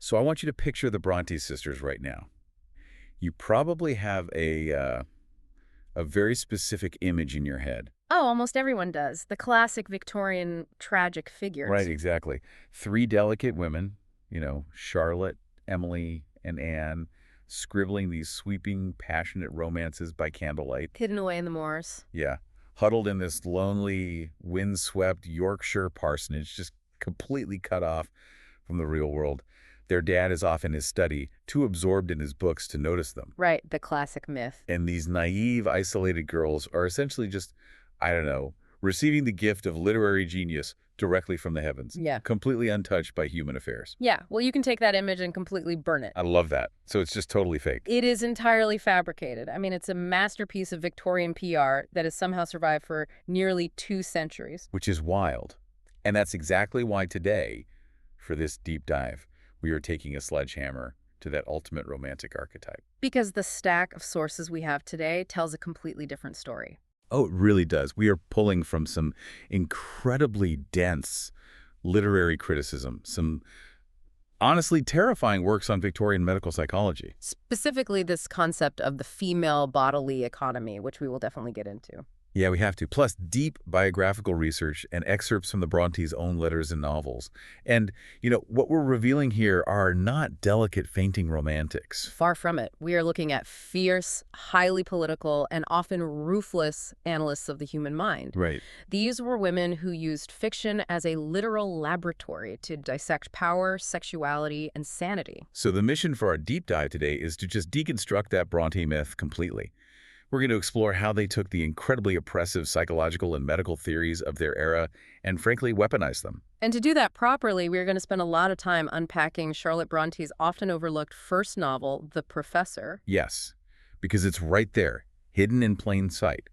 So I want you to picture the Brontë sisters right now. You probably have a very specific image in your head. Oh, almost everyone does. The classic Victorian tragic figures. Right, exactly. Three delicate women, Charlotte, Emily, and Anne, scribbling these sweeping, passionate romances by candlelight. Hidden away in the moors. Yeah. Huddled in this lonely, windswept Yorkshire parsonage, just completely cut off from the real world. Their dad is off in his study, too absorbed in his books to notice them. Right, the classic myth. And these naive, isolated girls are essentially just, I don't know, receiving the gift of literary genius directly from the heavens. Yeah. Completely untouched by human affairs. Yeah, well, you can take that image and completely burn it. I love that. So it's just totally fake. It is entirely fabricated. I mean, it's a masterpiece of Victorian PR that has somehow survived for nearly 2 centuries. Which is wild. And that's exactly why today, for this deep dive, we are taking a sledgehammer to that ultimate romantic archetype. Because the stack of sources we have today tells a completely different story. Oh, it really does. We are pulling from some incredibly dense literary criticism, some honestly terrifying works on Victorian medical psychology. Specifically, this concept of the female bodily economy, which we will definitely get into. Yeah, we have to. Plus, deep biographical research and excerpts from the Brontes' own letters and novels. And, what we're revealing here are not delicate, fainting romantics. Far from it. We are looking at fierce, highly political, and often ruthless analysts of the human mind. Right. These were women who used fiction as a literal laboratory to dissect power, sexuality, and sanity. So the mission for our deep dive today is to just deconstruct that Bronte myth completely. We're going to explore how they took the incredibly oppressive psychological and medical theories of their era and, frankly, weaponized them. And to do that properly, we're going to spend a lot of time unpacking Charlotte Bronte's often overlooked first novel, The Professor. Yes, because it's right there, hidden in plain sight,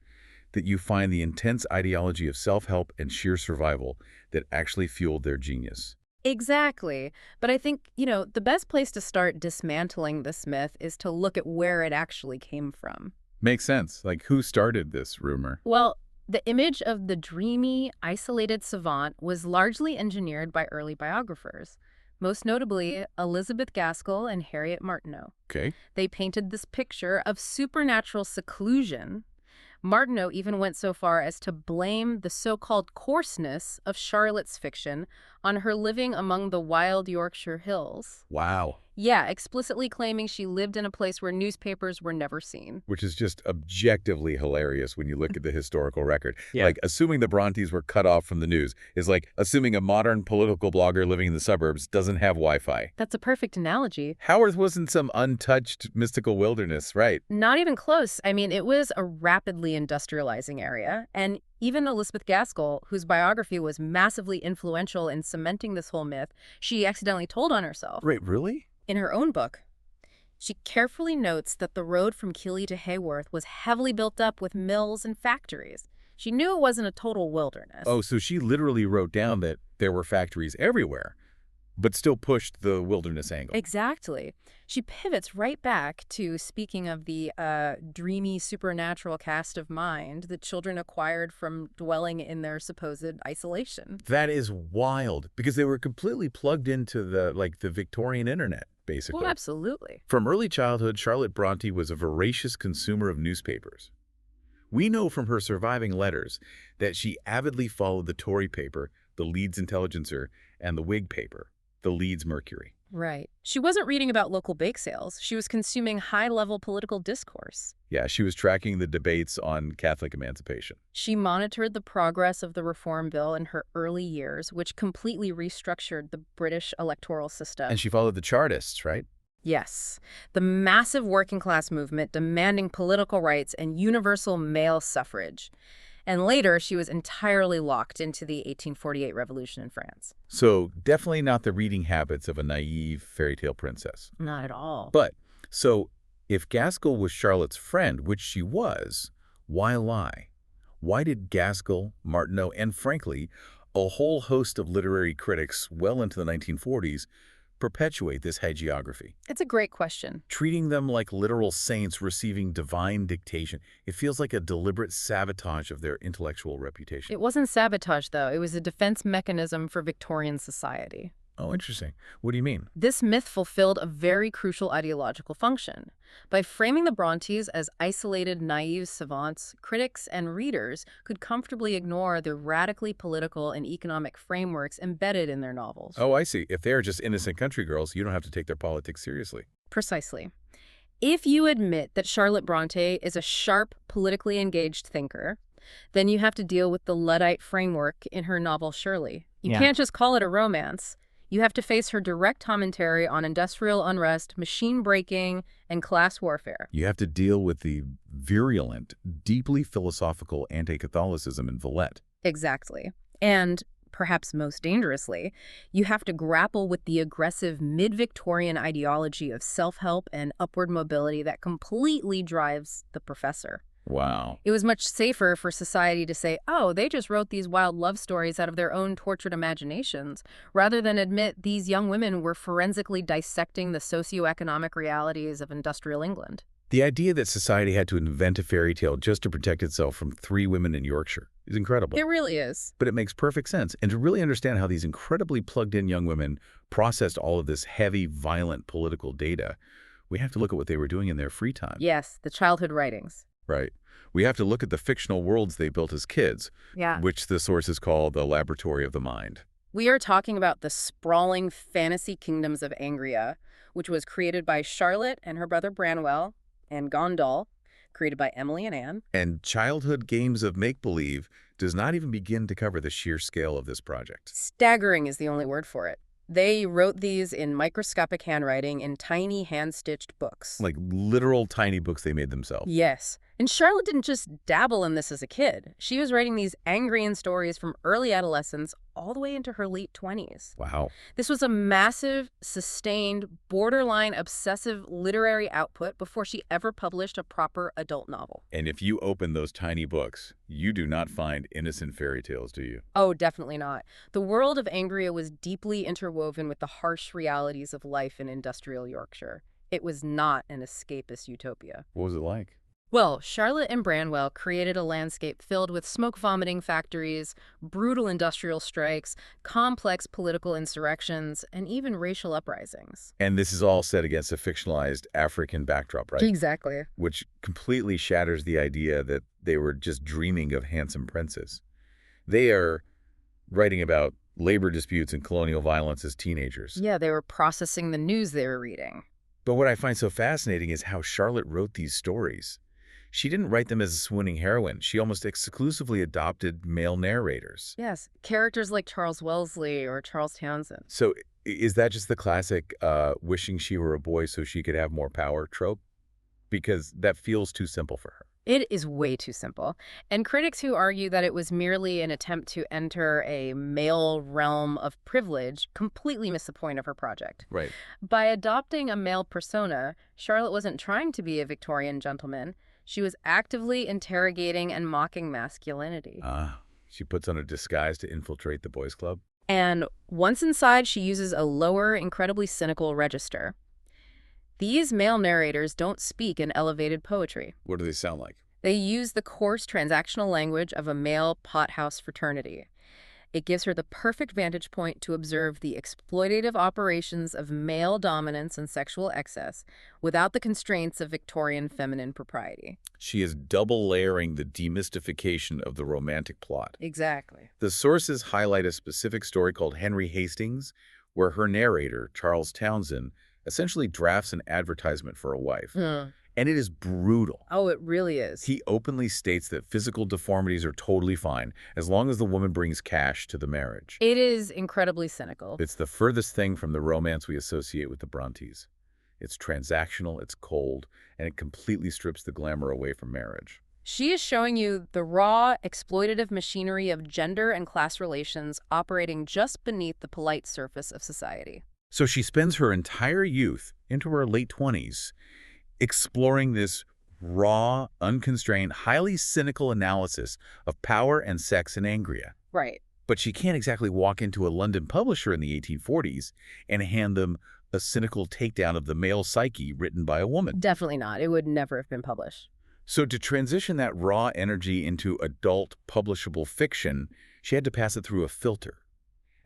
that you find the intense ideology of self-help and sheer survival that actually fueled their genius. Exactly. But I think, the best place to start dismantling this myth is to look at where it actually came from. Makes sense. Like, who started this rumor? Well, the image of the dreamy, isolated savant was largely engineered by early biographers, most notably Elizabeth Gaskell and Harriet Martineau. Okay. They painted this picture of supernatural seclusion. Martineau even went so far as to blame the so-called coarseness of Charlotte's fiction on her living among the wild Yorkshire hills. Wow. Yeah, explicitly claiming she lived in a place where newspapers were never seen. Which is just objectively hilarious when you look at the historical record. Yeah. Like, assuming the Brontes were cut off from the news is like assuming a modern political blogger living in the suburbs doesn't have Wi-Fi. That's a perfect analogy. Haworth wasn't some untouched mystical wilderness, right? Not even close. I mean, it was a rapidly industrializing area, and even Elizabeth Gaskell, whose biography was massively influential in cementing this whole myth, she accidentally told on herself. Wait, really? In her own book. She carefully notes that the road from Keighley to Haworth was heavily built up with mills and factories. She knew it wasn't a total wilderness. Oh, so she literally wrote down that there were factories everywhere, but still pushed the wilderness angle. Exactly. She pivots right back to speaking of the dreamy supernatural cast of mind that children acquired from dwelling in their supposed isolation. That is wild, because they were completely plugged into the Victorian internet, basically. Well, absolutely. From early childhood, Charlotte Brontë was a voracious consumer of newspapers. We know from her surviving letters that she avidly followed the Tory paper, the Leeds Intelligencer, and the Whig paper, the Leeds Mercury. Right. She wasn't reading about local bake sales. She was consuming high-level political discourse. Yeah, she was tracking the debates on Catholic emancipation. She monitored the progress of the Reform Bill in her early years, which completely restructured the British electoral system. And she followed the Chartists, right? Yes. The massive working-class movement demanding political rights and universal male suffrage. And later, she was entirely locked into the 1848 revolution in France. So definitely not the reading habits of a naive fairy tale princess. Not at all. But, so if Gaskell was Charlotte's friend, which she was, why lie? Why did Gaskell, Martineau, and frankly, a whole host of literary critics well into the 1940s perpetuate this hagiography? It's a great question. Treating them like literal saints receiving divine dictation, it feels like a deliberate sabotage of their intellectual reputation. It wasn't sabotage, though. It was a defense mechanism for Victorian society. Oh, interesting. What do you mean? This myth fulfilled a very crucial ideological function. By framing the Brontes as isolated, naive savants, critics and readers could comfortably ignore the radically political and economic frameworks embedded in their novels. Oh, I see. If they are just innocent country girls, you don't have to take their politics seriously. Precisely. If you admit that Charlotte Brontë is a sharp, politically engaged thinker, then you have to deal with the Luddite framework in her novel Shirley. You Yeah. can't just call it a romance. You have to face her direct commentary on industrial unrest, machine breaking, and class warfare. You have to deal with the virulent, deeply philosophical anti-Catholicism in Villette. Exactly. And perhaps most dangerously, you have to grapple with the aggressive mid-Victorian ideology of self-help and upward mobility that completely drives the professor. Wow. It was much safer for society to say, oh, they just wrote these wild love stories out of their own tortured imaginations, rather than admit these young women were forensically dissecting the socioeconomic realities of industrial England. The idea that society had to invent a fairy tale just to protect itself from 3 women in Yorkshire is incredible. It really is. But it makes perfect sense. And to really understand how these incredibly plugged-in young women processed all of this heavy, violent political data, we have to look at what they were doing in their free time. Yes, the childhood writings. Right. We have to look at the fictional worlds they built as kids, Yeah. which the sources call the laboratory of the mind. We are talking about the sprawling fantasy kingdoms of Angria, which was created by Charlotte and her brother Branwell, and Gondal, created by Emily and Anne. And childhood games of make-believe does not even begin to cover the sheer scale of this project. Staggering is the only word for it. They wrote these in microscopic handwriting in tiny hand-stitched books. Like literal tiny books they made themselves. Yes. And Charlotte didn't just dabble in this as a kid. She was writing these Angrian stories from early adolescence all the way into her late 20s. Wow. This was a massive, sustained, borderline obsessive literary output before she ever published a proper adult novel. And if you open those tiny books, you do not find innocent fairy tales, do you? Oh, definitely not. The world of Angria was deeply interwoven with the harsh realities of life in industrial Yorkshire. It was not an escapist utopia. What was it like? Well, Charlotte and Branwell created a landscape filled with smoke-vomiting factories, brutal industrial strikes, complex political insurrections, and even racial uprisings. And this is all set against a fictionalized African backdrop, right? Exactly. Which completely shatters the idea that they were just dreaming of handsome princes. They are writing about labor disputes and colonial violence as teenagers. Yeah, they were processing the news they were reading. But what I find so fascinating is how Charlotte wrote these stories. She didn't write them as a swooning heroine. She almost exclusively adopted male narrators. Yes, characters like Charles Wellesley or Charles Townsend. So is that just the classic wishing she were a boy so she could have more power trope? Because that feels too simple for her. It is way too simple. And critics who argue that it was merely an attempt to enter a male realm of privilege completely miss the point of her project. Right. By adopting a male persona, Charlotte wasn't trying to be a Victorian gentleman. She was actively interrogating and mocking masculinity. She puts on a disguise to infiltrate the boys' club. And once inside, she uses a lower, incredibly cynical register. These male narrators don't speak in elevated poetry. What do they sound like? They use the coarse transactional language of a male pothouse fraternity. It gives her the perfect vantage point to observe the exploitative operations of male dominance and sexual excess without the constraints of Victorian feminine propriety. She is double layering the demystification of the romantic plot. Exactly. The sources highlight a specific story called Henry Hastings, where her narrator, Charles Townsend, essentially drafts an advertisement for a wife. And it is brutal. Oh, it really is. He openly states that physical deformities are totally fine as long as the woman brings cash to the marriage. It is incredibly cynical. It's the furthest thing from the romance we associate with the Brontes. It's transactional, it's cold, and it completely strips the glamour away from marriage. She is showing you the raw, exploitative machinery of gender and class relations operating just beneath the polite surface of society. So she spends her entire youth, into her late 20s, exploring this raw, unconstrained, highly cynical analysis of power and sex in Angria. Right. But she can't exactly walk into a London publisher in the 1840s and hand them a cynical takedown of the male psyche written by a woman. Definitely not. It would never have been published. So to transition that raw energy into adult, publishable fiction, she had to pass it through a filter.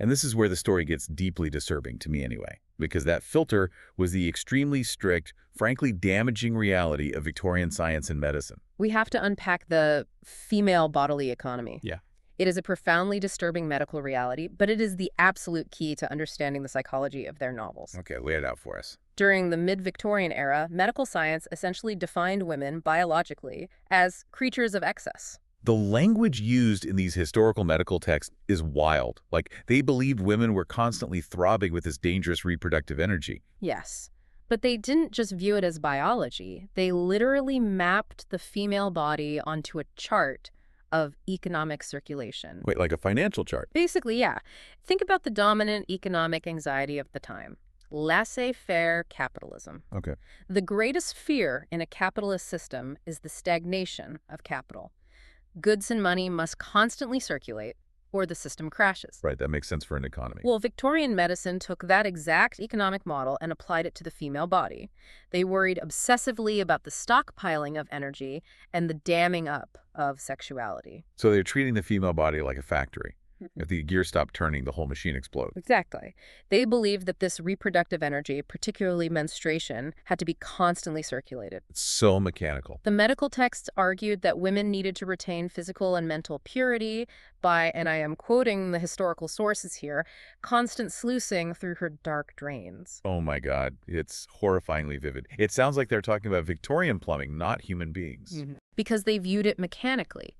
And this is where the story gets deeply disturbing, to me anyway, because that filter was the extremely strict, frankly damaging reality of Victorian science and medicine. We have to unpack the female bodily economy. Yeah. It is a profoundly disturbing medical reality, but it is the absolute key to understanding the psychology of their novels. Okay, lay it out for us. During the mid-Victorian era, medical science essentially defined women biologically as creatures of excess. The language used in these historical medical texts is wild. Like, they believed women were constantly throbbing with this dangerous reproductive energy. Yes. But they didn't just view it as biology. They literally mapped the female body onto a chart of economic circulation. Wait, like a financial chart? Basically, yeah. Think about the dominant economic anxiety of the time. Laissez-faire capitalism. Okay. The greatest fear in a capitalist system is the stagnation of capital. Goods and money must constantly circulate, or the system crashes. Right, that makes sense for an economy. Well, Victorian medicine took that exact economic model and applied it to the female body. They worried obsessively about the stockpiling of energy and the damming up of sexuality. So they're treating the female body like a factory. If the gears stop turning, the whole machine explodes. Exactly. They believed that this reproductive energy, particularly menstruation, had to be constantly circulated. It's so mechanical. The medical texts argued that women needed to retain physical and mental purity by, and I am quoting the historical sources here, constant sluicing through her dark drains. Oh my God, it's horrifyingly vivid. It sounds like they're talking about Victorian plumbing, not human beings. Because they viewed it mechanically.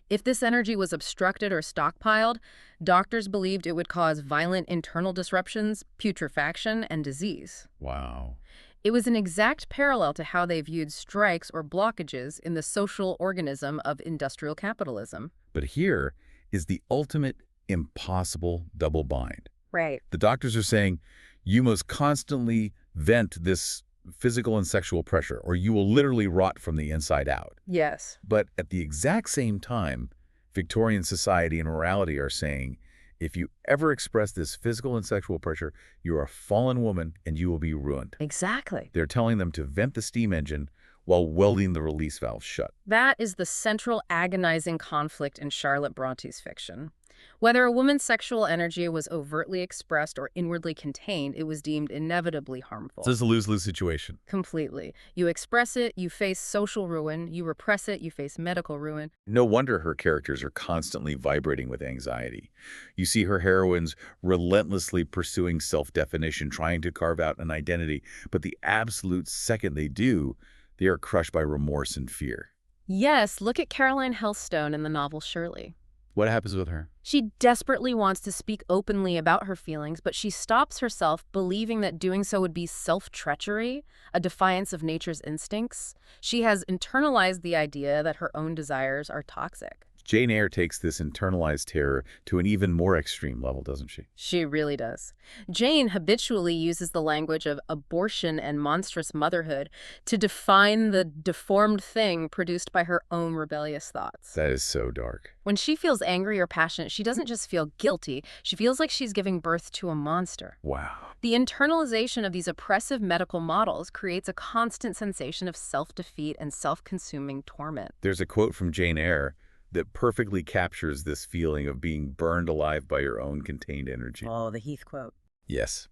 If this energy was obstructed or stockpiled, doctors believed it would cause violent internal disruptions, putrefaction, and disease. Wow. It was an exact parallel to how they viewed strikes or blockages in the social organism of industrial capitalism. But here is the ultimate impossible double bind. Right. The doctors are saying, you must constantly vent this physical and sexual pressure, or you will literally rot from the inside out. Yes. But at the exact same time, Victorian society and morality are saying, if you ever express this physical and sexual pressure, you're a fallen woman and you will be ruined. Exactly. They're telling them to vent the steam engine while welding the release valve shut. That is the central agonizing conflict in Charlotte Bronte's fiction. Whether a woman's sexual energy was overtly expressed or inwardly contained, it was deemed inevitably harmful. This is a lose-lose situation. Completely. You express it, you face social ruin. You repress it, you face medical ruin. No wonder her characters are constantly vibrating with anxiety. You see her heroines relentlessly pursuing self-definition, trying to carve out an identity, but the absolute second they do, they are crushed by remorse and fear. Yes, look at Caroline Helstone in the novel Shirley. What happens with her? She desperately wants to speak openly about her feelings, but she stops herself, believing that doing so would be self-treachery, a defiance of nature's instincts. She has internalized the idea that her own desires are toxic. Jane Eyre takes this internalized terror to an even more extreme level, doesn't she? She really does. Jane habitually uses the language of abortion and monstrous motherhood to define the deformed thing produced by her own rebellious thoughts. That is so dark. When she feels angry or passionate, she doesn't just feel guilty, she feels like she's giving birth to a monster. Wow. The internalization of these oppressive medical models creates a constant sensation of self-defeat and self-consuming torment. There's a quote from Jane Eyre that perfectly captures this feeling of being burned alive by your own contained energy. Oh, the Heath quote. Yes.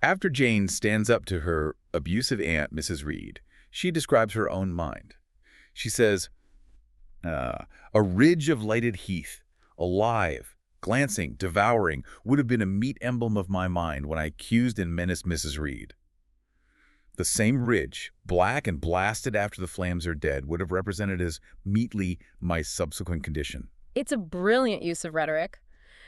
After Jane stands up to her abusive aunt, Mrs. Reed, she describes her own mind. She says, a ridge of lighted heath, alive, glancing, devouring, would have been a meet emblem of my mind when I accused and menaced Mrs. Reed. The same ridge, black and blasted after the flames are dead, would have represented as meetly my subsequent condition. It's a brilliant use of rhetoric.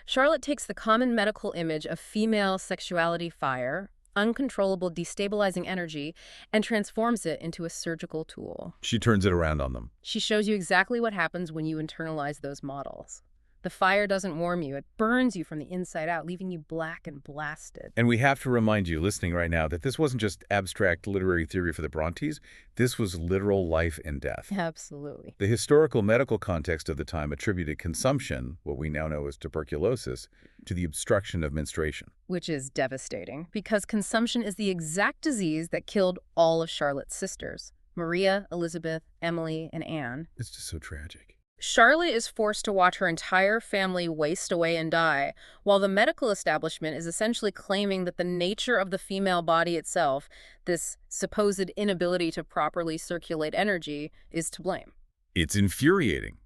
Charlotte takes the common medical image of female sexuality fire, uncontrollable destabilizing energy, and transforms it into a surgical tool. She turns it around on them. She shows you exactly what happens when you internalize those models. The fire doesn't warm you, it burns you from the inside out, leaving you black and blasted. And we have to remind you, listening right now, that this wasn't just abstract literary theory for the Brontes. This was literal life and death. Absolutely. The historical medical context of the time attributed consumption, what we now know as tuberculosis, to the obstruction of menstruation. Which is devastating, because consumption is the exact disease that killed all of Charlotte's sisters, Maria, Elizabeth, Emily, and Anne. It's just so tragic. Charlotte is forced to watch her entire family waste away and die, while the medical establishment is essentially claiming that the nature of the female body itself, this supposed inability to properly circulate energy, is to blame. It's infuriating.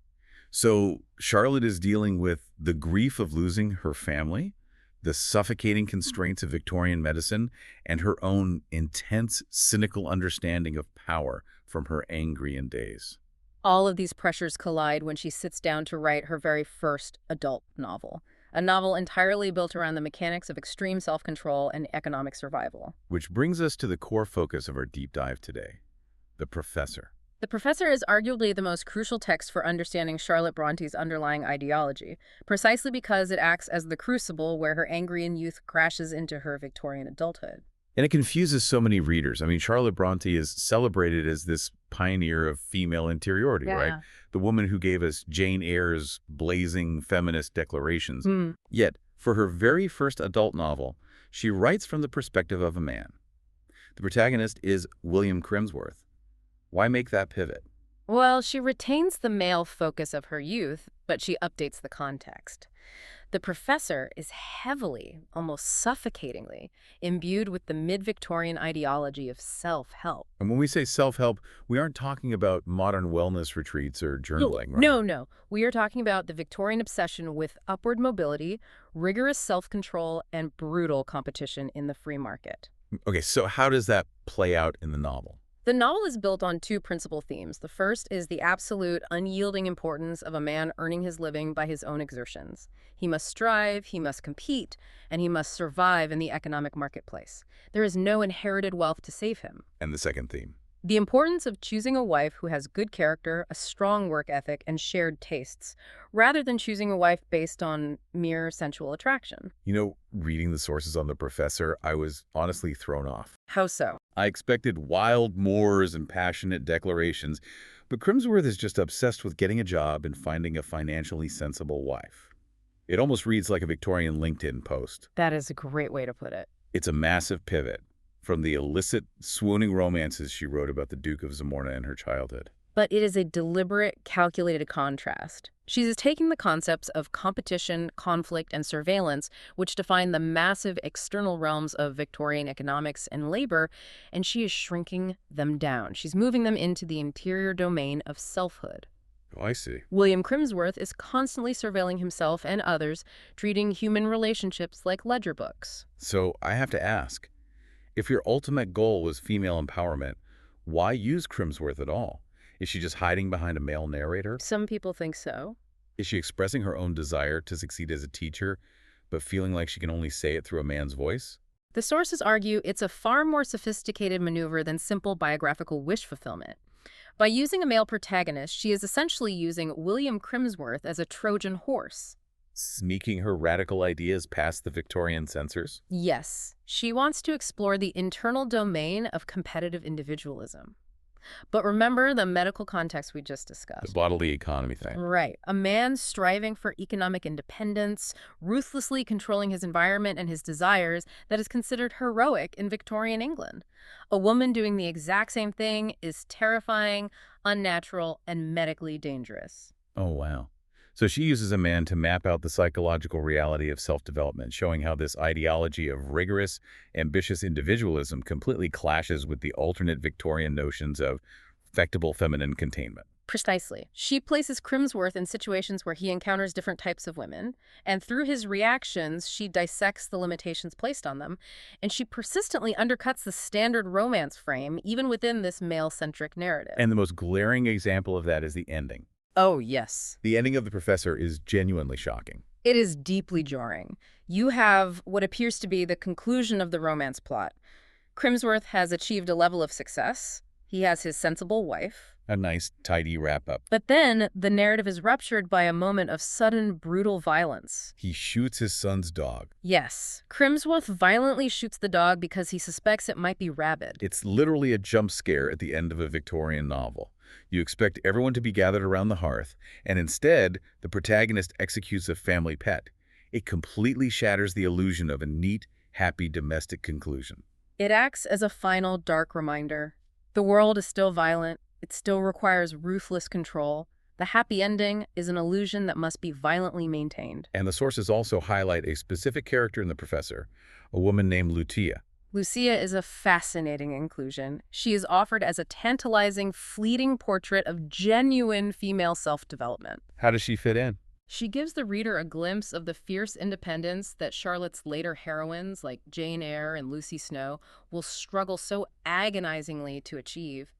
So Charlotte is dealing with the grief of losing her family, the suffocating constraints of Victorian medicine, and her own intense, cynical understanding of power from her Angrian days. All of these pressures collide when she sits down to write her very first adult novel, a novel entirely built around the mechanics of extreme self-control and economic survival. Which brings us to the core focus of our deep dive today, the professor. The Professor is arguably the most crucial text for understanding Charlotte Bronte's underlying ideology, precisely because it acts as the crucible where her Angrian youth crashes into her Victorian adulthood. And it confuses so many readers. I mean, Charlotte Brontë is celebrated as this pioneer of female interiority, right? The woman who gave us Jane Eyre's blazing feminist declarations. Yet, for her very first adult novel, she writes from the perspective of a man. The protagonist is William Crimsworth. Why make that pivot? Well, she retains the male focus of her youth, but she updates the context. The Professor is heavily, almost suffocatingly, imbued with the mid-Victorian ideology of self-help. And when we say self-help, we aren't talking about modern wellness retreats or journaling, right? No. We are talking about the Victorian obsession with upward mobility, rigorous self-control, and brutal competition in the free market. Okay, so how does that play out in the novel? The novel is built on two principal themes. The first is the absolute, unyielding importance of a man earning his living by his own exertions. He must strive, he must compete, and he must survive in the economic marketplace. There is no inherited wealth to save him. And the second theme? The importance of choosing a wife who has good character, a strong work ethic, and shared tastes, rather than choosing a wife based on mere sensual attraction. You know, reading the sources on the Professor, I was honestly thrown off. How so? I expected wild moors and passionate declarations, but Crimsworth is just obsessed with getting a job and finding a financially sensible wife. It almost reads like a Victorian LinkedIn post. That is a great way to put it. It's a massive pivot from the illicit, swooning romances she wrote about the Duke of Zamorna in her childhood. But it is a deliberate, calculated contrast. She is taking the concepts of competition, conflict, and surveillance, which define the massive external realms of Victorian economics and labor, and she is shrinking them down. She's moving them into the interior domain of selfhood. Oh, I see. William Crimsworth is constantly surveilling himself and others, treating human relationships like ledger books. So I have to ask, if your ultimate goal was female empowerment, why use Crimsworth at all? Is she just hiding behind a male narrator? Some people think so. Is she expressing her own desire to succeed as a teacher, but feeling like she can only say it through a man's voice? The sources argue it's a far more sophisticated maneuver than simple biographical wish fulfillment. By using a male protagonist, she is essentially using William Crimsworth as a Trojan horse. Sneaking her radical ideas past the Victorian censors? Yes, she wants to explore the internal domain of competitive individualism. But remember the medical context we just discussed. The bodily economy thing. Right. A man striving for economic independence, ruthlessly controlling his environment and his desires, that is considered heroic in Victorian England. A woman doing the exact same thing is terrifying, unnatural, and medically dangerous. Oh, wow. So she uses a man to map out the psychological reality of self-development, showing how this ideology of rigorous, ambitious individualism completely clashes with the alternate Victorian notions of affectable feminine containment. Precisely. She places Crimsworth in situations where he encounters different types of women, and through his reactions, she dissects the limitations placed on them, and she persistently undercuts the standard romance frame, even within this male-centric narrative. And the most glaring example of that is the ending. Oh, yes. The ending of The Professor is genuinely shocking. It is deeply jarring. You have what appears to be the conclusion of the romance plot. Crimsworth has achieved a level of success. He has his sensible wife. A nice, tidy wrap-up. But then, the narrative is ruptured by a moment of sudden, brutal violence. He shoots his son's dog. Yes. Crimsworth violently shoots the dog because he suspects it might be rabid. It's literally a jump scare at the end of a Victorian novel. You expect everyone to be gathered around the hearth, and instead, the protagonist executes a family pet. It completely shatters the illusion of a neat, happy domestic conclusion. It acts as a final, dark reminder. The world is still violent. It still requires ruthless control, The happy ending is an illusion that must be violently maintained. And the sources also highlight a specific character in The Professor, a woman named Lucia. Lucia is a fascinating inclusion. She is offered as a tantalizing, fleeting portrait of genuine female self-development. How does she fit in? She gives the reader a glimpse of the fierce independence that Charlotte's later heroines, like Jane Eyre and Lucy Snow, will struggle so agonizingly to achieve.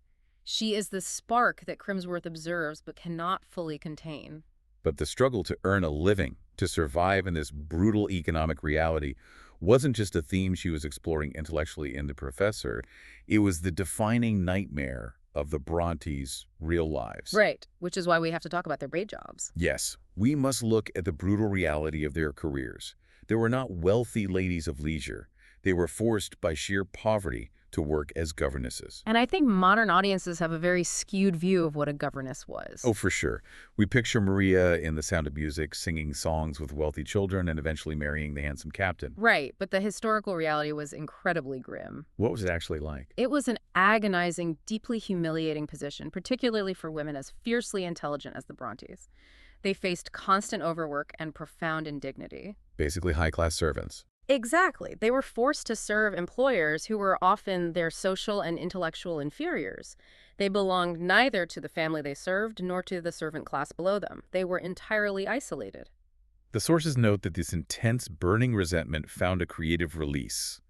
She is the spark that Crimsworth observes but cannot fully contain. But the struggle to earn a living, to survive in this brutal economic reality, wasn't just a theme she was exploring intellectually in The Professor. It was the defining nightmare of the Brontes' real lives. Right, which is why we have to talk about their day jobs. Yes, we must look at the brutal reality of their careers. They were not wealthy ladies of leisure. They were forced by sheer poverty to work as governesses. And I think modern audiences have a very skewed view of what a governess was. Oh, for sure. We picture Maria in The Sound of Music singing songs with wealthy children and eventually marrying the handsome captain. Right, but the historical reality was incredibly grim. What was it actually like? It was an agonizing, deeply humiliating position, particularly for women as fiercely intelligent as the Brontes. They faced constant overwork and profound indignity. Basically high-class servants. Exactly. They were forced to serve employers who were often their social and intellectual inferiors. They belonged neither to the family they served nor to the servant class below them. They were entirely isolated. The sources note that this intense, burning resentment found a creative release.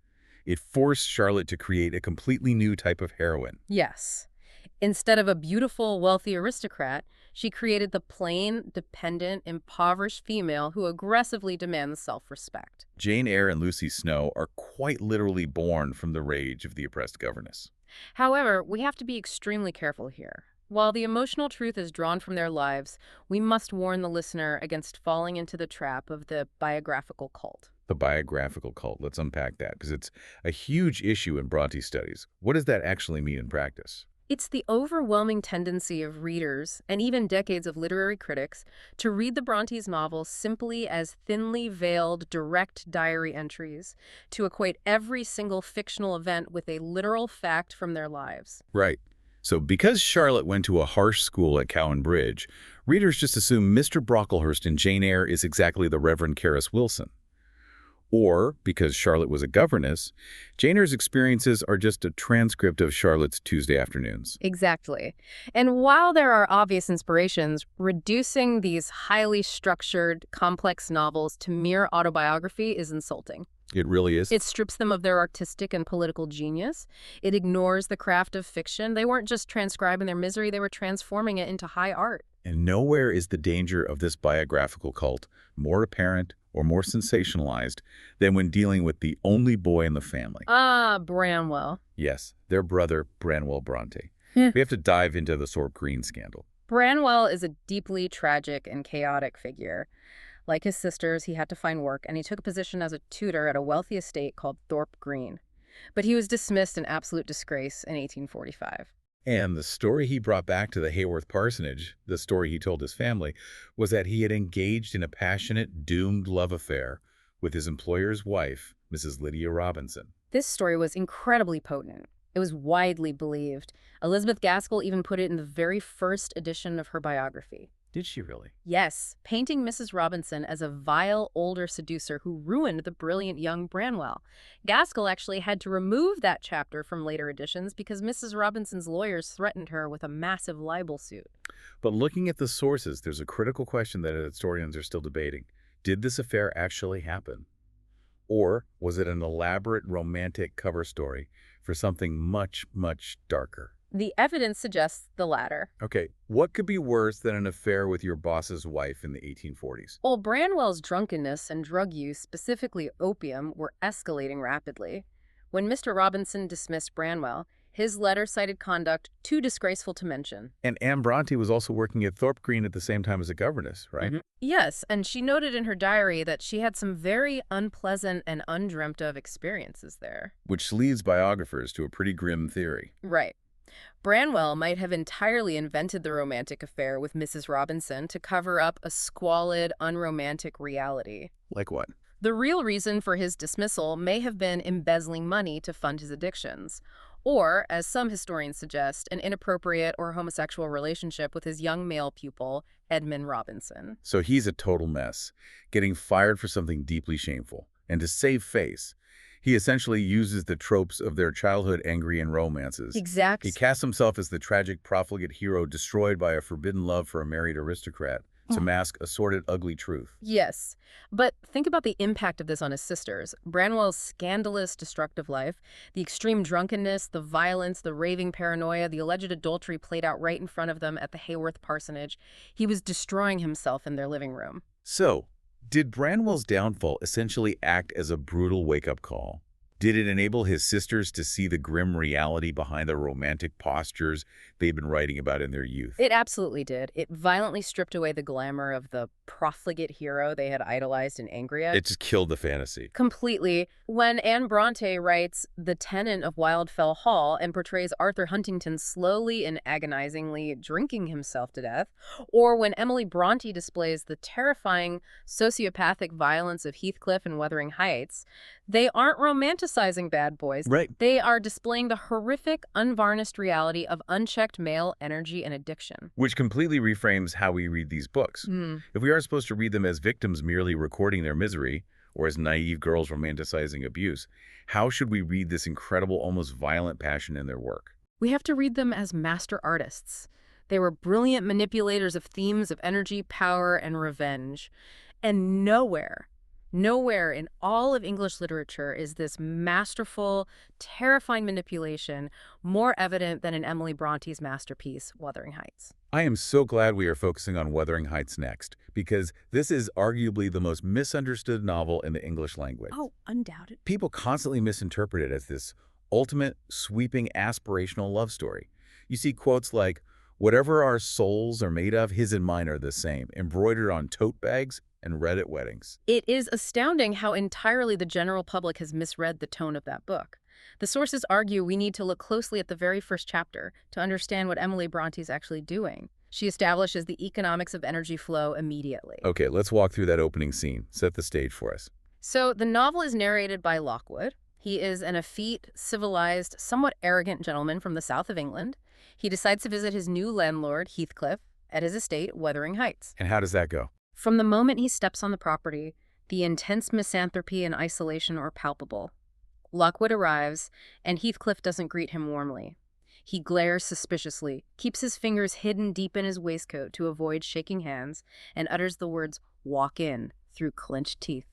It forced Charlotte to create a completely new type of heroine. Yes. Instead of a beautiful, wealthy aristocrat, she created the plain, dependent, impoverished female who aggressively demands self-respect. Jane Eyre and Lucy Snow are quite literally born from the rage of the oppressed governess. However, we have to be extremely careful here. While the emotional truth is drawn from their lives, we must warn the listener against falling into the trap of the biographical cult. The biographical cult. Let's unpack that, because it's a huge issue in Bronte studies. What does that actually mean in practice? It's the overwhelming tendency of readers, and even decades of literary critics, to read the Brontes' novels simply as thinly veiled, direct diary entries, to equate every single fictional event with a literal fact from their lives. Right. So because Charlotte went to a harsh school at Cowan Bridge, readers just assume Mr. Brocklehurst in Jane Eyre is exactly the Reverend Carus Wilson. Or, because Charlotte was a governess, Jane Eyre's experiences are just a transcript of Charlotte's Tuesday afternoons. Exactly. And while there are obvious inspirations, reducing these highly structured, complex novels to mere autobiography is insulting. It really is. It strips them of their artistic and political genius. It ignores the craft of fiction. They weren't just transcribing their misery, they were transforming it into high art. And nowhere is the danger of this biographical cult more apparent or more sensationalized than when dealing with the only boy in the family. Ah, Branwell. Yes, their brother, Branwell Brontë. Yeah. We have to dive into the Thorpe Green scandal. Branwell is a deeply tragic and chaotic figure. Like his sisters, he had to find work, and he took a position as a tutor at a wealthy estate called Thorpe Green. But he was dismissed in absolute disgrace in 1845. And the story he brought back to the Haworth Parsonage, the story he told his family, was that he had engaged in a passionate, doomed love affair with his employer's wife, Mrs. Lydia Robinson. This story was incredibly potent. It was widely believed. Elizabeth Gaskell even put it in the very first edition of her biography. Did she really? Yes, painting Mrs. Robinson as a vile older seducer who ruined the brilliant young Branwell. Gaskell actually had to remove that chapter from later editions because Mrs. Robinson's lawyers threatened her with a massive libel suit. But looking at the sources, there's a critical question that historians are still debating. Did this affair actually happen? Or was it an elaborate romantic cover story for something much, much darker? The evidence suggests the latter. Okay, what could be worse than an affair with your boss's wife in the 1840s? Well, Branwell's drunkenness and drug use, specifically opium, were escalating rapidly. When Mr. Robinson dismissed Branwell, his letter cited conduct too disgraceful to mention. And Anne Brontë was also working at Thorpe Green at the same time as a governess, right? Yes, and she noted in her diary that she had some very unpleasant and undreamt of experiences there. Which leads biographers to a pretty grim theory. Right. Branwell might have entirely invented the romantic affair with Mrs. Robinson to cover up a squalid, unromantic reality. Like what? The real reason for his dismissal may have been embezzling money to fund his addictions. or, as some historians suggest, an inappropriate or homosexual relationship with his young male pupil, Edmund Robinson. So he's a total mess, getting fired for something deeply shameful. And to save face, he essentially uses the tropes of their childhood Angrian romances. Exactly. He casts himself as the tragic profligate hero destroyed by a forbidden love for a married aristocrat to mask a sordid, ugly truth. Yes, but think about the impact of this on his sisters. Branwell's scandalous, destructive life, the extreme drunkenness, the violence, the raving paranoia, the alleged adultery played out right in front of them at the Haworth Parsonage. He was destroying himself in their living room. So, did Branwell's downfall essentially act as a brutal wake-up call? Did it enable his sisters to see the grim reality behind the romantic postures they'd been writing about in their youth? It absolutely did. It violently stripped away the glamour of the profligate hero they had idolized in Angria. It just killed the fantasy. Completely. When Anne Brontë writes The Tenant of Wildfell Hall and portrays Arthur Huntington slowly and agonizingly drinking himself to death, or when Emily Brontë displays the terrifying sociopathic violence of Heathcliff in Wuthering Heights, they aren't romanticizing bad boys. Right. They are displaying the horrific, unvarnished reality of unchecked male energy and addiction. Which completely reframes how we read these books. If we are supposed to read them as victims merely recording their misery, or as naive girls romanticizing abuse, how should we read this incredible, almost violent passion in their work? We have to read them as master artists. They were brilliant manipulators of themes of energy, power, and revenge. And nowhere in all of English literature is this masterful, terrifying manipulation more evident than in Emily Bronte's masterpiece, Wuthering Heights. I am so glad we are focusing on Wuthering Heights next, because this is arguably the most misunderstood novel in the English language. Oh, undoubted. People constantly misinterpret it as this ultimate, sweeping, aspirational love story. You see quotes like, "Whatever our souls are made of, his and mine are the same," embroidered on tote bags and read at weddings. It is astounding how entirely the general public has misread the tone of that book. The sources argue we need to look closely at the very first chapter to understand what Emily Brontë is actually doing. She establishes the economics of energy flow immediately. Okay, let's walk through that opening scene. Set the stage for us. So the novel is narrated by Lockwood. He is an effete, civilized, somewhat arrogant gentleman from the south of England. He decides to visit his new landlord, Heathcliff, at his estate, Wuthering Heights. And how does that go? From the moment he steps on the property, the intense misanthropy and isolation are palpable. Lockwood arrives, and Heathcliff doesn't greet him warmly. He glares suspiciously, keeps his fingers hidden deep in his waistcoat to avoid shaking hands, and utters the words, "Walk in," through clenched teeth.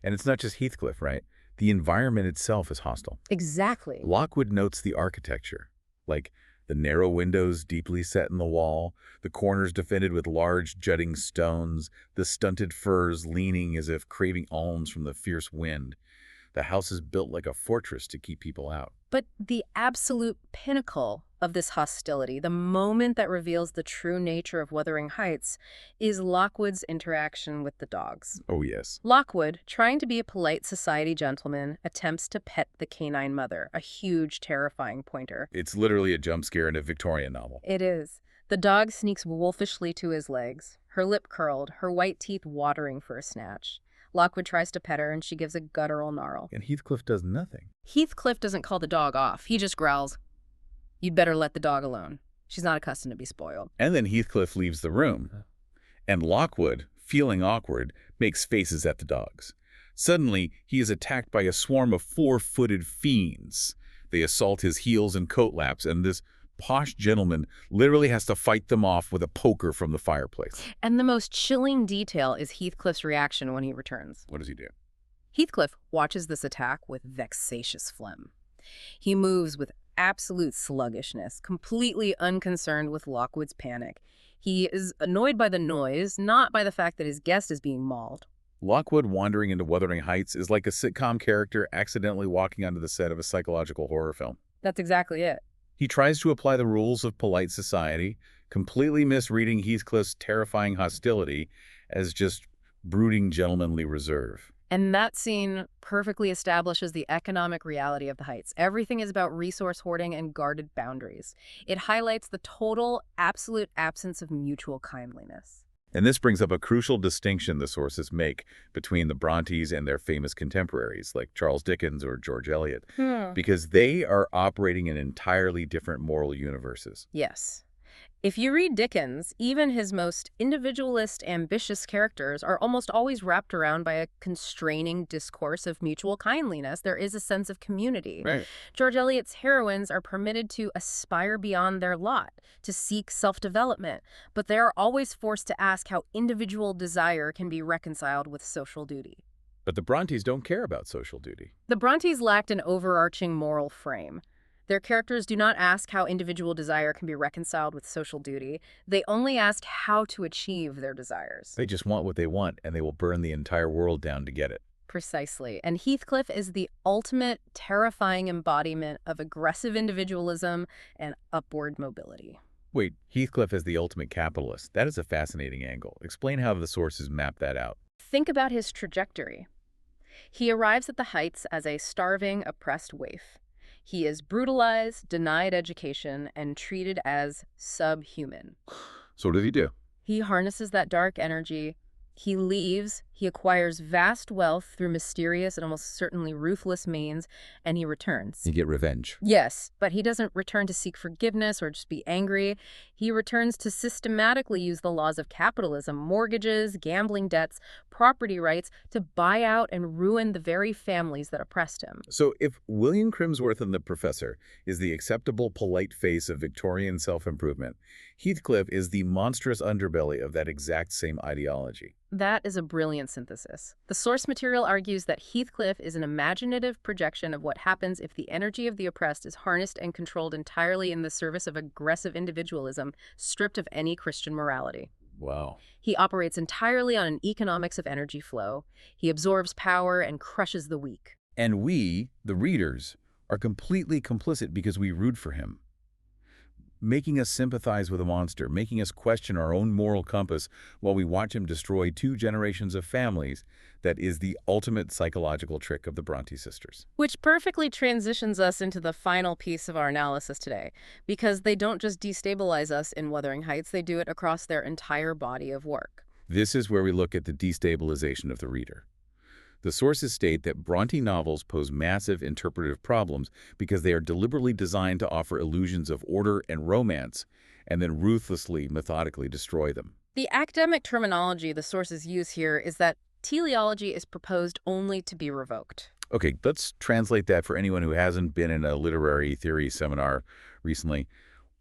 And it's not just Heathcliff, right? The environment itself is hostile. Exactly. Lockwood notes the architecture, like the narrow windows deeply set in the wall, the corners defended with large jutting stones, the stunted firs leaning as if craving alms from the fierce wind. The house is built like a fortress to keep people out. But the absolute pinnacle of this hostility, the moment that reveals the true nature of Wuthering Heights, is Lockwood's interaction with the dogs. Oh, yes. Lockwood, trying to be a polite society gentleman, attempts to pet the canine mother, a huge, terrifying pointer. It's literally a jump scare in a Victorian novel. It is. The dog sneaks wolfishly to his legs, her lip curled, her white teeth watering for a snatch. Lockwood tries to pet her, and she gives a guttural gnarl. And Heathcliff does nothing. Heathcliff doesn't call the dog off. He just growls, "You'd better let the dog alone. She's not accustomed to be spoiled." And then Heathcliff leaves the room. And Lockwood, feeling awkward, makes faces at the dogs. Suddenly, he is attacked by a swarm of four-footed fiends. They assault his heels and coat laps, and this posh gentleman literally has to fight them off with a poker from the fireplace. And the most chilling detail is Heathcliff's reaction when he returns. What does he do? Heathcliff watches this attack with vexatious phlegm. He moves with absolute sluggishness, completely unconcerned with Lockwood's panic. He is annoyed by the noise, not by the fact that his guest is being mauled. Lockwood wandering into Wuthering Heights is like a sitcom character accidentally walking onto the set of a psychological horror film. That's exactly it. He tries to apply the rules of polite society, completely misreading Heathcliff's terrifying hostility as just brooding gentlemanly reserve. And that scene perfectly establishes the economic reality of the Heights. Everything is about resource hoarding and guarded boundaries. It highlights the total, absolute absence of mutual kindliness. And this brings up a crucial distinction the sources make between the Brontes and their famous contemporaries, like Charles Dickens or George Eliot, because they are operating in entirely different moral universes. Yes. If you read Dickens, even his most individualist, ambitious characters are almost always wrapped around by a constraining discourse of mutual kindliness. There is a sense of community. Right. George Eliot's heroines are permitted to aspire beyond their lot, to seek self-development, but they are always forced to ask how individual desire can be reconciled with social duty. But the Brontes don't care about social duty. The Brontes lacked an overarching moral frame. Their characters do not ask how individual desire can be reconciled with social duty. They only ask how to achieve their desires. They just want what they want, and they will burn the entire world down to get it. Precisely. And Heathcliff is the ultimate terrifying embodiment of aggressive individualism and upward mobility. Wait, Heathcliff is the ultimate capitalist. That is a fascinating angle. Explain how the sources map that out. Think about his trajectory. He arrives at the Heights as a starving, oppressed waif. He is brutalized, denied education, and treated as subhuman. So what does he do? He harnesses that dark energy. He leaves. He acquires vast wealth through mysterious and almost certainly ruthless means, and he returns. You get revenge. Yes, but he doesn't return to seek forgiveness or just be angry. He returns to systematically use the laws of capitalism, mortgages, gambling debts, property rights, to buy out and ruin the very families that oppressed him. So if William Crimsworth in The Professor is the acceptable, polite face of Victorian self-improvement, Heathcliff is the monstrous underbelly of that exact same ideology. That is a brilliant synthesis. The source material argues that Heathcliff is an imaginative projection of what happens if the energy of the oppressed is harnessed and controlled entirely in the service of aggressive individualism, stripped of any Christian morality. Wow. He operates entirely on an economics of energy flow. He absorbs power and crushes the weak. And we, the readers, are completely complicit because we root for him, making us sympathize with a monster, making us question our own moral compass while we watch him destroy 2 generations of families. That is the ultimate psychological trick of the Brontë sisters. Which perfectly transitions us into the final piece of our analysis today, because they don't just destabilize us in Wuthering Heights, they do it across their entire body of work. This is where we look at the destabilization of the reader. The sources state that Brontë novels pose massive interpretive problems because they are deliberately designed to offer illusions of order and romance, and then ruthlessly, methodically destroy them. The academic terminology the sources use here is that teleology is proposed only to be revoked. Okay, let's translate that for anyone who hasn't been in a literary theory seminar recently.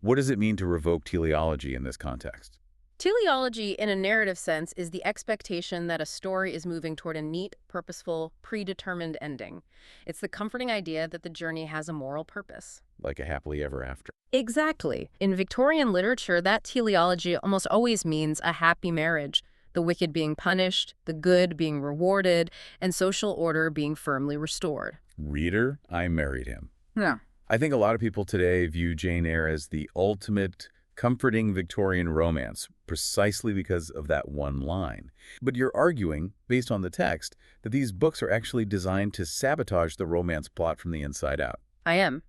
What does it mean to revoke teleology in this context? Teleology, in a narrative sense, is the expectation that a story is moving toward a neat, purposeful, predetermined ending. It's the comforting idea that the journey has a moral purpose. Like a happily ever after. Exactly. In Victorian literature, that teleology almost always means a happy marriage, the wicked being punished, the good being rewarded, and social order being firmly restored. Reader, I married him. Yeah. I think a lot of people today view Jane Eyre as the ultimate comforting Victorian romance, precisely because of that one line. But you're arguing, based on the text, that these books are actually designed to sabotage the romance plot from the inside out. I am.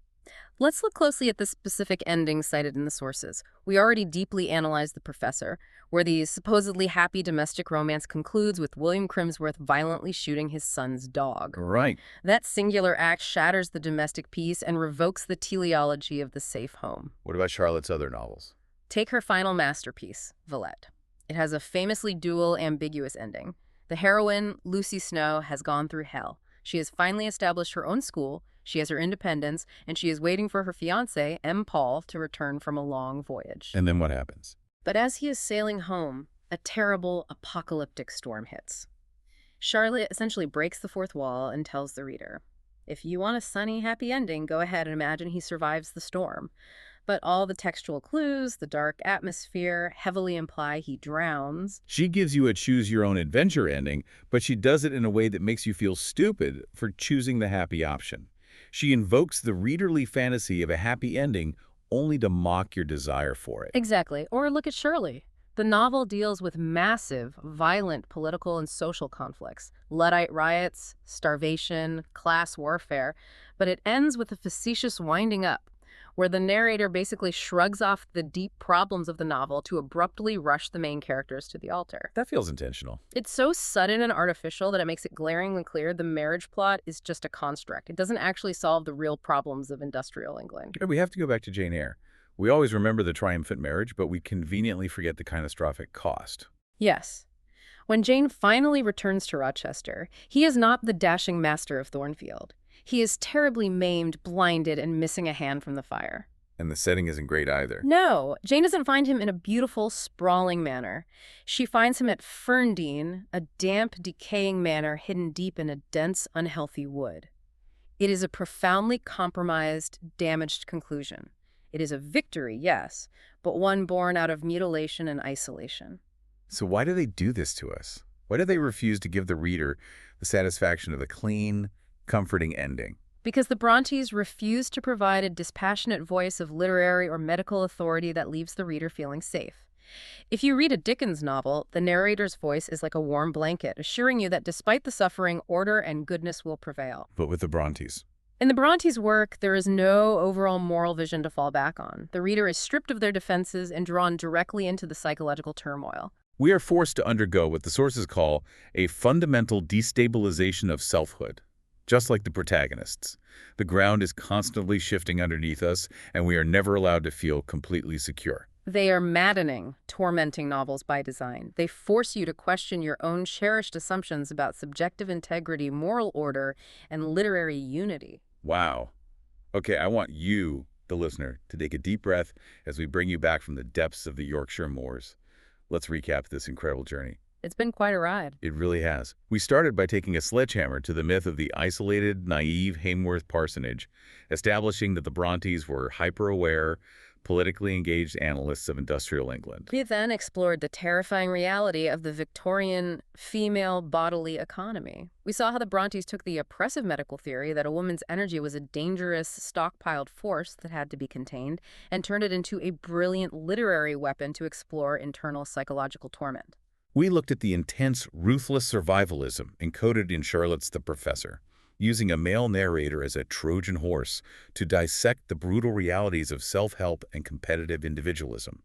Let's look closely at the specific endings cited in the sources. We already deeply analyzed The Professor, where the supposedly happy domestic romance concludes with William Crimsworth violently shooting his son's dog. Right. That singular act shatters the domestic peace and revokes the teleology of the safe home. What about Charlotte's other novels? Take her final masterpiece, Villette. It has a famously dual, ambiguous ending. The heroine, Lucy Snow, has gone through hell. She has finally established her own school, she has her independence, and she is waiting for her fiancé, M. Paul, to return from a long voyage. And then what happens? But as he is sailing home, a terrible, apocalyptic storm hits. Charlotte essentially breaks the fourth wall and tells the reader, if you want a sunny, happy ending, go ahead and imagine he survives the storm. But all the textual clues, the dark atmosphere, heavily imply he drowns. She gives you a choose-your-own-adventure ending, but she does it in a way that makes you feel stupid for choosing the happy option. She invokes the readerly fantasy of a happy ending only to mock your desire for it. Exactly. Or look at Shirley. The novel deals with massive, violent political and social conflicts, Luddite riots, starvation, class warfare, but it ends with a facetious winding up. where the narrator basically shrugs off the deep problems of the novel to abruptly rush the main characters to the altar. That feels intentional. It's so sudden and artificial that it makes it glaringly clear the marriage plot is just a construct. It doesn't actually solve the real problems of industrial England. We have to go back to Jane Eyre. We always remember the triumphant marriage, but we conveniently forget the catastrophic cost. Yes. When Jane finally returns to Rochester, he is not the dashing master of Thornfield. He is terribly maimed, blinded, and missing a hand from the fire. And the setting isn't great either. No, Jane doesn't find him in a beautiful, sprawling manor. She finds him at Ferndean, a damp, decaying manor hidden deep in a dense, unhealthy wood. It is a profoundly compromised, damaged conclusion. It is a victory, yes, but one born out of mutilation and isolation. So why do they do this to us? Why do they refuse to give the reader the satisfaction of a clean, comforting ending? Because the Brontes refuse to provide a dispassionate voice of literary or medical authority that leaves the reader feeling safe. If you read a Dickens novel, the narrator's voice is like a warm blanket, assuring you that despite the suffering, order and goodness will prevail. But with the Brontes. In the Brontes' work, there is no overall moral vision to fall back on. The reader is stripped of their defenses and drawn directly into the psychological turmoil. We are forced to undergo what the sources call a fundamental destabilization of selfhood. Just like the protagonists, the ground is constantly shifting underneath us, and we are never allowed to feel completely secure. They are maddening, tormenting novels by design. They force you to question your own cherished assumptions about subjective integrity, moral order, and literary unity. Wow. Okay, I want you, the listener, to take a deep breath as we bring you back from the depths of the Yorkshire moors. Let's recap this incredible journey. It's been quite a ride. It really has. We started by taking a sledgehammer to the myth of the isolated, naive Hameworth Parsonage, establishing that the Brontes were hyper-aware, politically engaged analysts of industrial England. We then explored the terrifying reality of the Victorian female bodily economy. We saw how the Brontes took the oppressive medical theory that a woman's energy was a dangerous, stockpiled force that had to be contained, and turned it into a brilliant literary weapon to explore internal psychological torment. We looked at the intense, ruthless survivalism encoded in Charlotte's The Professor, using a male narrator as a Trojan horse to dissect the brutal realities of self-help and competitive individualism.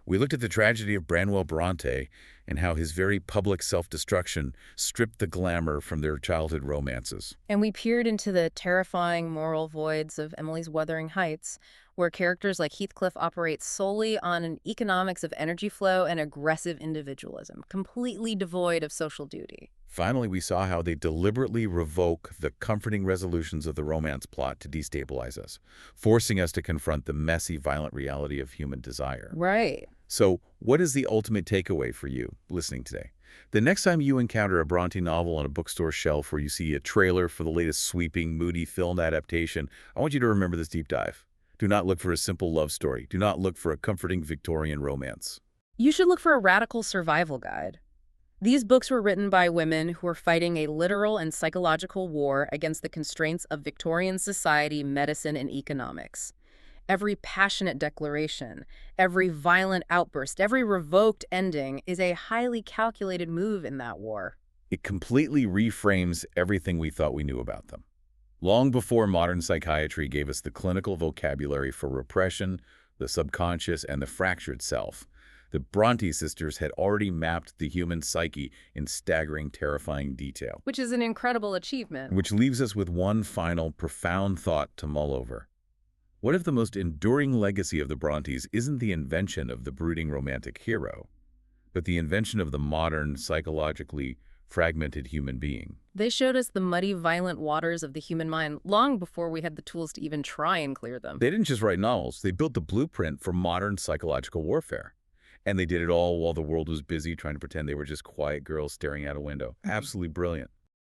We looked at the tragedy of Branwell Brontë and how his very public self-destruction stripped the glamour from their childhood romances. And we peered into the terrifying moral voids of Emily's Wuthering Heights, where characters like Heathcliff operate solely on an economics of energy flow and aggressive individualism, completely devoid of social duty. Finally, we saw how they deliberately revoke the comforting resolutions of the romance plot to destabilize us, forcing us to confront the messy, violent reality of human desire. Right. So, what is the ultimate takeaway for you listening today? The next time you encounter a Brontë novel on a bookstore shelf or you see a trailer for the latest sweeping, moody film adaptation, I want you to remember this deep dive. Do not look for a simple love story. Do not look for a comforting Victorian romance. You should look for a radical survival guide. These books were written by women who were fighting a literal and psychological war against the constraints of Victorian society, medicine, and economics. Every passionate declaration, every violent outburst, every revoked ending is a highly calculated move in that war. It completely reframes everything we thought we knew about them. Long before modern psychiatry gave us the clinical vocabulary for repression, the subconscious, and the fractured self, the Brontë sisters had already mapped the human psyche in staggering, terrifying detail. Which is an incredible achievement. Which leaves us with one final, profound thought to mull over. What if the most enduring legacy of the Brontes isn't the invention of the brooding romantic hero, but the invention of the modern, psychologically fragmented human being? They showed us the muddy, violent waters of the human mind long before we had the tools to even try and clear them. They didn't just write novels, they built the blueprint for modern psychological warfare. And they did it all while the world was busy trying to pretend they were just quiet girls staring out a window. Absolutely brilliant.